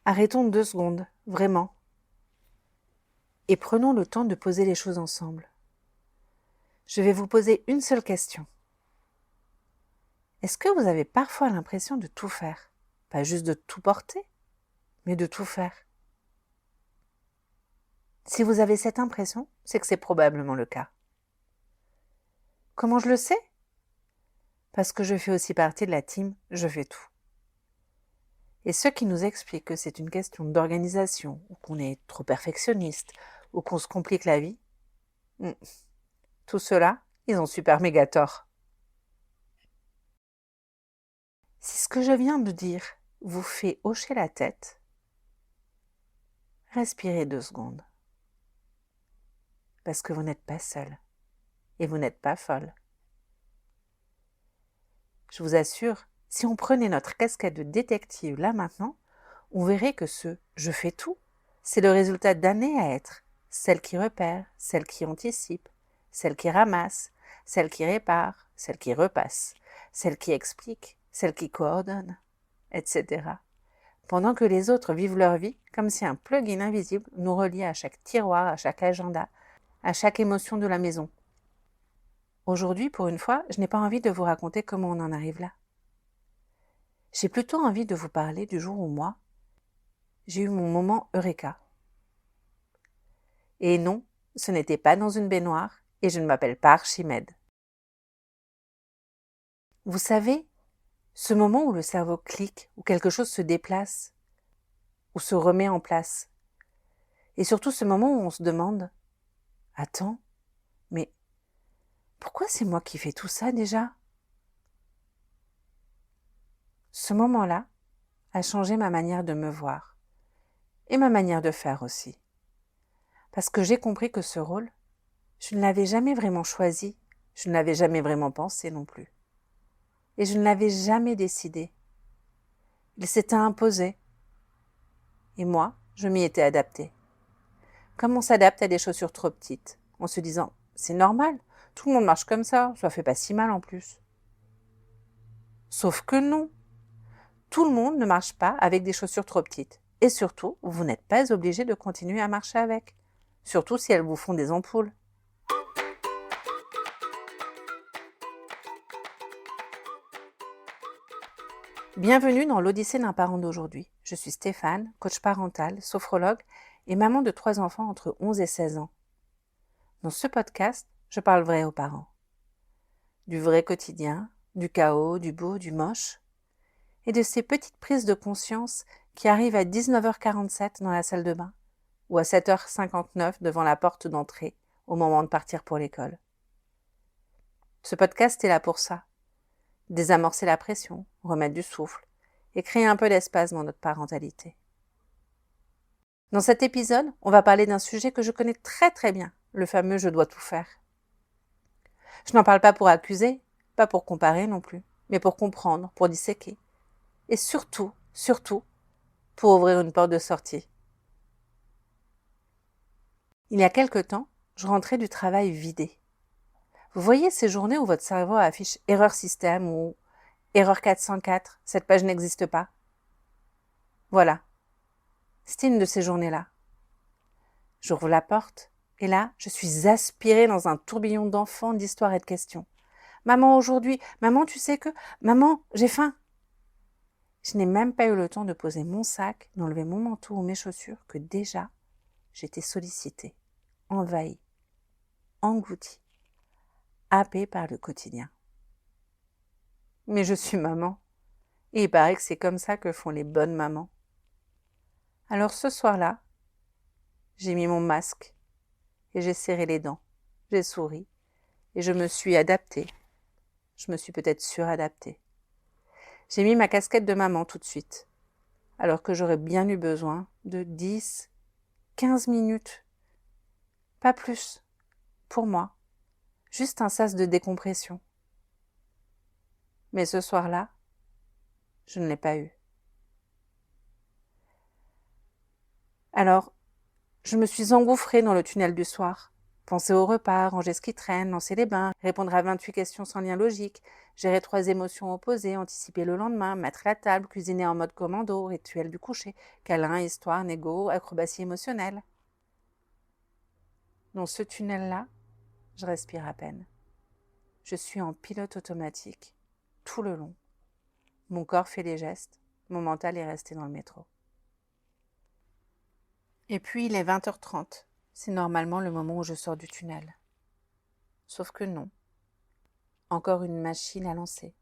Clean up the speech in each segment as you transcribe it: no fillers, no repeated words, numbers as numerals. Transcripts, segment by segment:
Arrêtons 2 secondes, vraiment. Et prenons le temps de poser les choses ensemble. Je vais vous poser une seule question. Est-ce que vous avez parfois l'impression de tout faire? Pas juste de tout porter, mais de tout faire. Si vous avez cette impression, c'est que c'est probablement le cas. Comment je le sais? Parce que je fais aussi partie de la team Je fais tout. Et ceux qui nous expliquent que c'est une question d'organisation, ou qu'on est trop perfectionniste, ou qu'on se complique la vie, tout cela, ils ont super méga tort. Si ce que je viens de dire vous fait hocher la tête, respirez 2 secondes. Parce que vous n'êtes pas seul. Et vous n'êtes pas folle. Je vous assure, si on prenait notre casquette de détective là maintenant, on verrait que ce « je fais tout », c'est le résultat d'années à être celle qui repère, celle qui anticipe, celle qui ramasse, celle qui répare, celle qui repasse, celle qui explique, celle qui coordonne, etc. Pendant que les autres vivent leur vie comme si un plugin invisible nous reliait à chaque tiroir, à chaque agenda, à chaque émotion de la maison. Aujourd'hui, pour une fois, je n'ai pas envie de vous raconter comment on en arrive là. J'ai plutôt envie de vous parler du jour où moi, j'ai eu mon moment Eureka. Et non, ce n'était pas dans une baignoire et je ne m'appelle pas Archimède. Vous savez, ce moment où le cerveau clique, où quelque chose se déplace, ou se remet en place. Et surtout ce moment où on se demande « Attends, mais pourquoi c'est moi qui fais tout ça déjà ?» Ce moment-là a changé ma manière de me voir et ma manière de faire aussi. Parce que j'ai compris que ce rôle, je ne l'avais jamais vraiment choisi, je ne l'avais jamais vraiment pensé non plus. Et je ne l'avais jamais décidé. Il s'était imposé. Et moi, je m'y étais adaptée. Comme on s'adapte à des chaussures trop petites, en se disant « c'est normal, tout le monde marche comme ça fait pas si mal en plus ». Sauf que non, tout le monde ne marche pas avec des chaussures trop petites. Et surtout, vous n'êtes pas obligé de continuer à marcher avec. Surtout si elles vous font des ampoules. Bienvenue dans l'Odyssée d'un parent d'aujourd'hui. Je suis Stéphane, coach parental, sophrologue et maman de 3 enfants entre 11 et 16 ans. Dans ce podcast, je parle vrai aux parents. Du vrai quotidien, du chaos, du beau, du moche, et de ces petites prises de conscience qui arrivent à 19h47 dans la salle de bain ou à 7h59 devant la porte d'entrée au moment de partir pour l'école. Ce podcast est là pour ça. Désamorcer la pression, remettre du souffle et créer un peu d'espace dans notre parentalité. Dans cet épisode, on va parler d'un sujet que je connais très très bien, le fameux « je dois tout faire ». Je n'en parle pas pour accuser, pas pour comparer non plus, mais pour comprendre, pour disséquer. Et surtout, pour ouvrir une porte de sortie. Il y a quelque temps, je rentrais du travail vidé. Vous voyez ces journées où votre cerveau affiche « erreur système » ou « erreur 404, cette page n'existe pas ». Voilà. C'était une de ces journées-là. J'ouvre la porte et là, je suis aspirée dans un tourbillon d'enfants, d'histoires et de questions. Maman aujourd'hui, maman tu sais que, maman j'ai faim. Je n'ai même pas eu le temps de poser mon sac, d'enlever mon manteau ou mes chaussures que déjà j'étais sollicitée, envahie, engloutie, happée par le quotidien. Mais je suis maman et il paraît que c'est comme ça que font les bonnes mamans. Alors ce soir-là, j'ai mis mon masque et j'ai serré les dents, j'ai souri et je me suis adaptée. Je me suis peut-être suradaptée. J'ai mis ma casquette de maman tout de suite, alors que j'aurais bien eu besoin de 10, 15 minutes, pas plus, pour moi, juste un sas de décompression. Mais ce soir-là, je ne l'ai pas eu. Alors, je me suis engouffrée dans le tunnel du soir Penser au repas, ranger ce qui traîne, lancer les bains, répondre à 28 questions sans lien logique, gérer 3 émotions opposées, anticiper le lendemain, mettre la table, cuisiner en mode commando, rituel du coucher, câlin, histoire, négo, acrobatie émotionnelle. Dans ce tunnel-là, je respire à peine. Je suis en pilote automatique, tout le long. Mon corps fait les gestes, mon mental est resté dans le métro. Et puis il est 20h30, c'est normalement le moment où je sors du tunnel. Sauf que non. Encore une machine à lancer,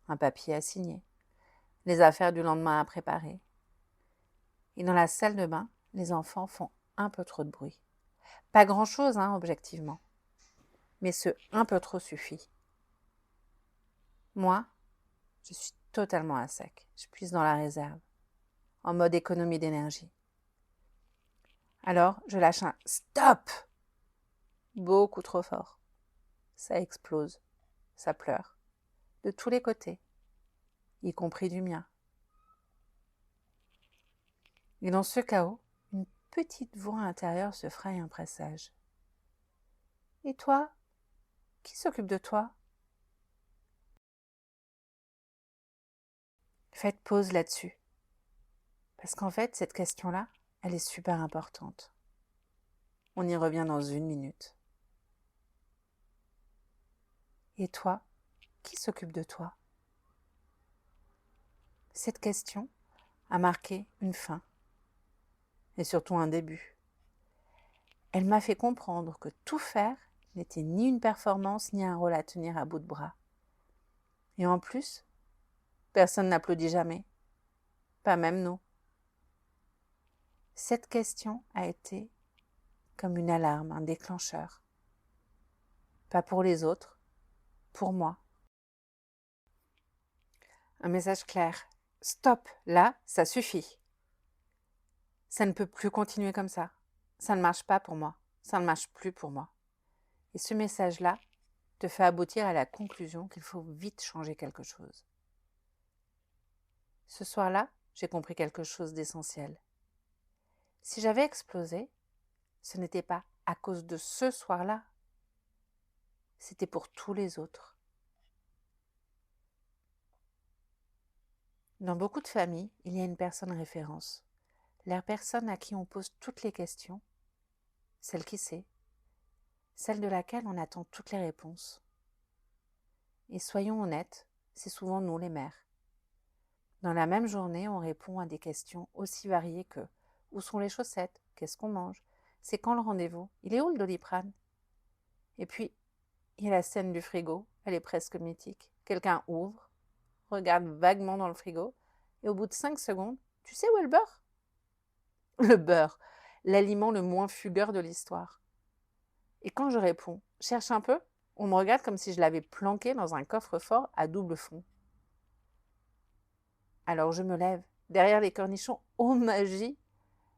un papier à signer, les affaires du lendemain à préparer. Et dans la salle de bain, les enfants font un peu trop de bruit. Pas grand-chose, objectivement. Mais ce un peu trop suffit. Moi, je suis totalement à sec. Je puise dans la réserve, en mode économie d'énergie. Alors, je lâche un stop beaucoup trop fort. Ça explose, ça pleure, de tous les côtés, y compris du mien. Et dans ce chaos, une petite voix intérieure se fraye un pressage. Et toi? Qui s'occupe de toi? Faites pause là-dessus. Parce qu'en fait, cette question-là, elle est super importante. On y revient dans 1 minute. Et toi? Qui s'occupe de toi? Cette question a marqué une fin. Et surtout un début. Elle m'a fait comprendre que tout faire n'était ni une performance ni un rôle à tenir à bout de bras. Et en plus, personne n'applaudit jamais. Pas même nous. Cette question a été comme une alarme, un déclencheur. Pas pour les autres, pour moi. Un message clair. Stop, là, ça suffit. Ça ne peut plus continuer comme ça. Ça ne marche pas pour moi. Ça ne marche plus pour moi. Et ce message-là te fait aboutir à la conclusion qu'il faut vite changer quelque chose. Ce soir-là, j'ai compris quelque chose d'essentiel. Si j'avais explosé, ce n'était pas à cause de ce soir-là. C'était pour tous les autres. Dans beaucoup de familles, il y a une personne référence. La personne à qui on pose toutes les questions, celle qui sait, celle de laquelle on attend toutes les réponses. Et soyons honnêtes, c'est souvent nous les mères. Dans la même journée, on répond à des questions aussi variées que où sont les chaussettes? Qu'est-ce qu'on mange? C'est quand le rendez-vous? Il est où le Doliprane? Et puis, il y a la scène du frigo, elle est presque mythique. Quelqu'un ouvre, regarde vaguement dans le frigo, et au bout de 5 secondes, tu sais où est le beurre? Le beurre, l'aliment le moins fugueur de l'histoire. Et quand je réponds « cherche un peu », on me regarde comme si je l'avais planqué dans un coffre-fort à double fond. Alors je me lève. Derrière les cornichons, ô magie,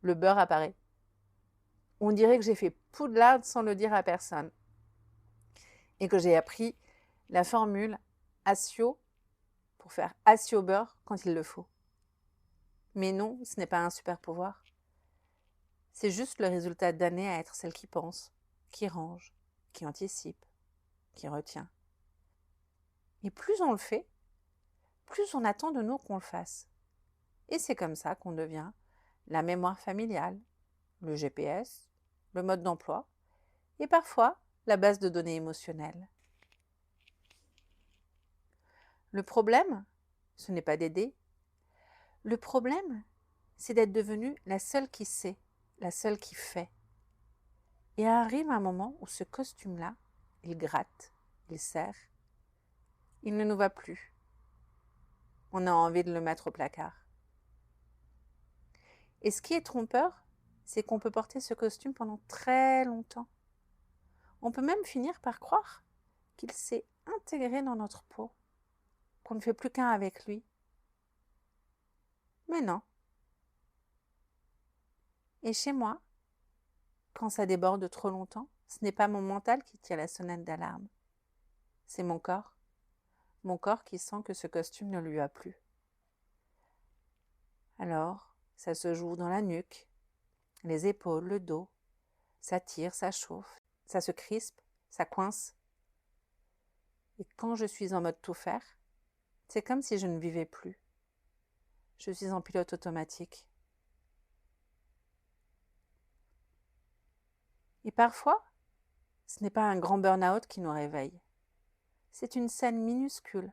le beurre apparaît. On dirait que j'ai fait Poudlard sans le dire à personne. Et que j'ai appris la formule Assio pour faire Assio beurre quand il le faut. Mais non, ce n'est pas un super pouvoir. C'est juste le résultat d'années à être celle qui pense, qui range, qui anticipe, qui retient. Et plus on le fait, plus on attend de nous qu'on le fasse. Et c'est comme ça qu'on devient la mémoire familiale, le GPS, le mode d'emploi et parfois la base de données émotionnelles. Le problème, ce n'est pas d'aider. Le problème, c'est d'être devenue la seule qui sait, la seule qui fait. Et arrive un moment où ce costume-là, il gratte, il serre, il ne nous va plus. On a envie de le mettre au placard. Et ce qui est trompeur, c'est qu'on peut porter ce costume pendant très longtemps. On peut même finir par croire qu'il s'est intégré dans notre peau, qu'on ne fait plus qu'un avec lui. Mais non. Et chez moi, quand ça déborde trop longtemps, ce n'est pas mon mental qui tire la sonnette d'alarme. C'est mon corps. Mon corps qui sent que ce costume ne lui va plus. Alors, ça se joue dans la nuque, les épaules, le dos. Ça tire, ça chauffe, ça se crispe, ça coince. Et quand je suis en mode tout faire, c'est comme si je ne vivais plus. Je suis en pilote automatique. Et parfois, ce n'est pas un grand burn-out qui nous réveille. C'est une scène minuscule,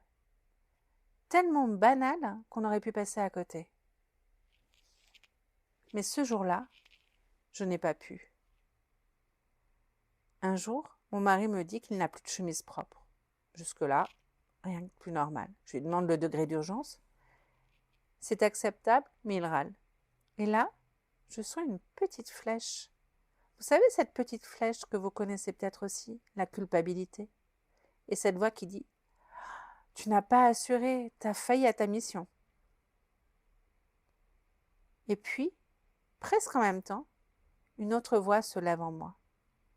tellement banale qu'on aurait pu passer à côté. Mais ce jour-là, je n'ai pas pu. Un jour, mon mari me dit qu'il n'a plus de chemise propre. Jusque-là, rien de plus normal. Je lui demande le degré d'urgence. C'est acceptable, mais il râle. Et là, je sens une petite flèche. Vous savez cette petite flèche que vous connaissez peut-être aussi, la culpabilité. Et cette voix qui dit « Tu n'as pas assuré, t'as failli à ta mission. » Et puis, presque en même temps, une autre voix se lève en moi.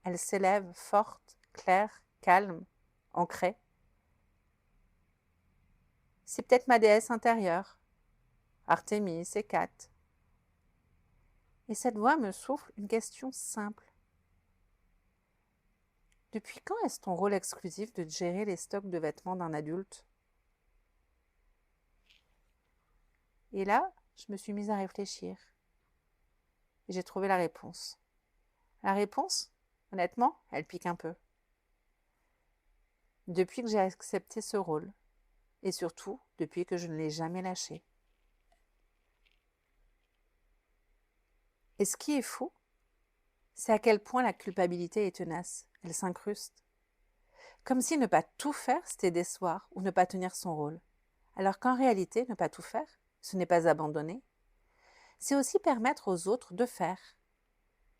Elle s'élève forte, claire, calme, ancrée. C'est peut-être ma déesse intérieure, Artémis, Hécate. Et cette voix me souffle une question simple. Depuis quand est-ce ton rôle exclusif de gérer les stocks de vêtements d'un adulte? Et là, je me suis mise à réfléchir. Et j'ai trouvé la réponse. La réponse, honnêtement, elle pique un peu. Depuis que j'ai accepté ce rôle, et surtout depuis que je ne l'ai jamais lâché. Et ce qui est fou, c'est à quel point la culpabilité est tenace. Elle s'incruste. Comme si ne pas tout faire, c'était décevoir ou ne pas tenir son rôle. Alors qu'en réalité, ne pas tout faire, ce n'est pas abandonner. C'est aussi permettre aux autres de faire,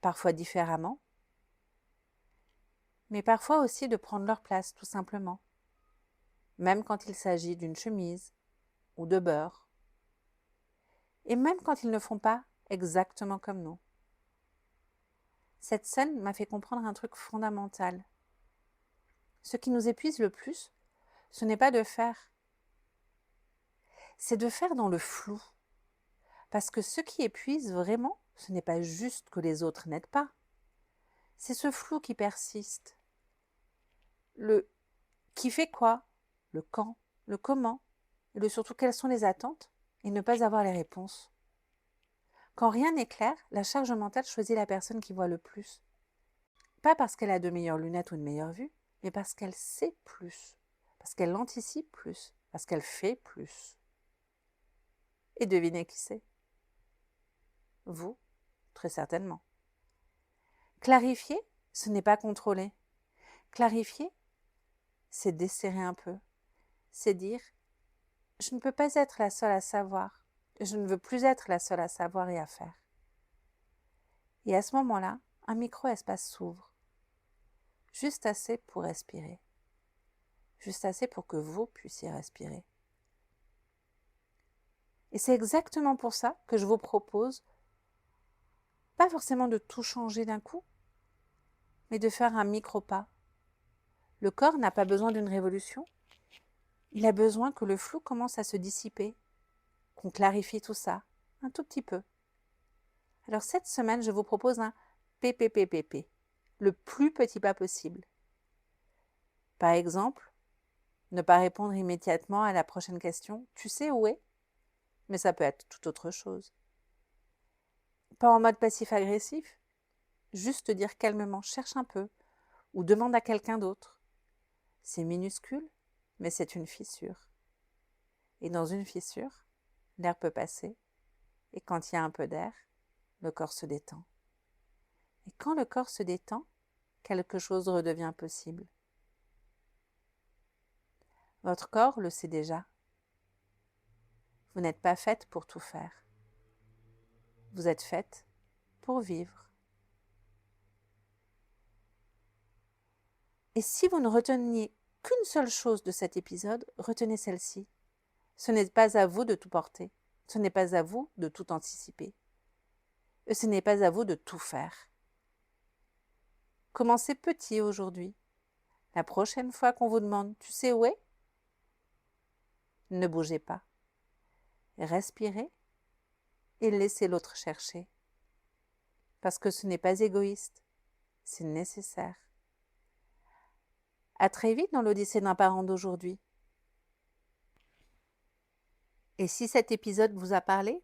parfois différemment, mais parfois aussi de prendre leur place, tout simplement. Même quand il s'agit d'une chemise ou de beurre. Et même quand ils ne font pas exactement comme nous. Cette scène m'a fait comprendre un truc fondamental. Ce qui nous épuise le plus, ce n'est pas de faire. C'est de faire dans le flou. Parce que ce qui épuise vraiment, ce n'est pas juste que les autres n'aident pas. C'est ce flou qui persiste. Le qui fait quoi, le quand, le comment, et le surtout quelles sont les attentes, et ne pas avoir les réponses. Quand rien n'est clair, la charge mentale choisit la personne qui voit le plus. Pas parce qu'elle a de meilleures lunettes ou une meilleure vue, mais parce qu'elle sait plus, parce qu'elle anticipe plus, parce qu'elle fait plus. Et devinez qui c'est? Vous, très certainement. Clarifier, ce n'est pas contrôler. Clarifier, c'est desserrer un peu. C'est dire « Je ne peux pas être la seule à savoir. Je ne veux plus être la seule à savoir et à faire. » Et à ce moment-là, un micro-espace s'ouvre. Juste assez pour respirer. Juste assez pour que vous puissiez respirer. Et c'est exactement pour ça que je vous propose, pas forcément de tout changer d'un coup, mais de faire un micro-pas. Le corps n'a pas besoin d'une révolution. Il a besoin que le flou commence à se dissiper, qu'on clarifie tout ça, un tout petit peu. Alors cette semaine, je vous propose un PPPPP, le plus petit pas possible. Par exemple, ne pas répondre immédiatement à la prochaine question « Tu sais où est ?» Mais ça peut être tout autre chose. Pas en mode passif-agressif, juste dire calmement « Cherche un peu » ou demande à quelqu'un d'autre. C'est minuscule, mais c'est une fissure. Et dans une fissure, l'air peut passer, et quand il y a un peu d'air, le corps se détend. Et quand le corps se détend, quelque chose redevient possible. Votre corps le sait déjà. Vous n'êtes pas faite pour tout faire. Vous êtes faite pour vivre. Et si vous ne reteniez qu'une seule chose de cet épisode, retenez celle-ci. Ce n'est pas à vous de tout porter. Ce n'est pas à vous de tout anticiper. Et ce n'est pas à vous de tout faire. Commencez petit aujourd'hui. La prochaine fois qu'on vous demande « Tu sais où est ?» Ne bougez pas. Respirez et laissez l'autre chercher. Parce que ce n'est pas égoïste, c'est nécessaire. À très vite dans l'Odyssée d'un parent d'aujourd'hui. Et si cet épisode vous a parlé,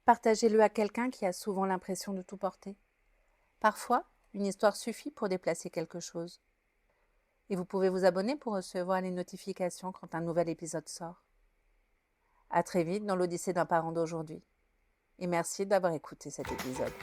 partagez-le à quelqu'un qui a souvent l'impression de tout porter. Parfois, une histoire suffit pour déplacer quelque chose. Et vous pouvez vous abonner pour recevoir les notifications quand un nouvel épisode sort. À très vite dans l'Odyssée d'un parent d'aujourd'hui. Et merci d'avoir écouté cet épisode.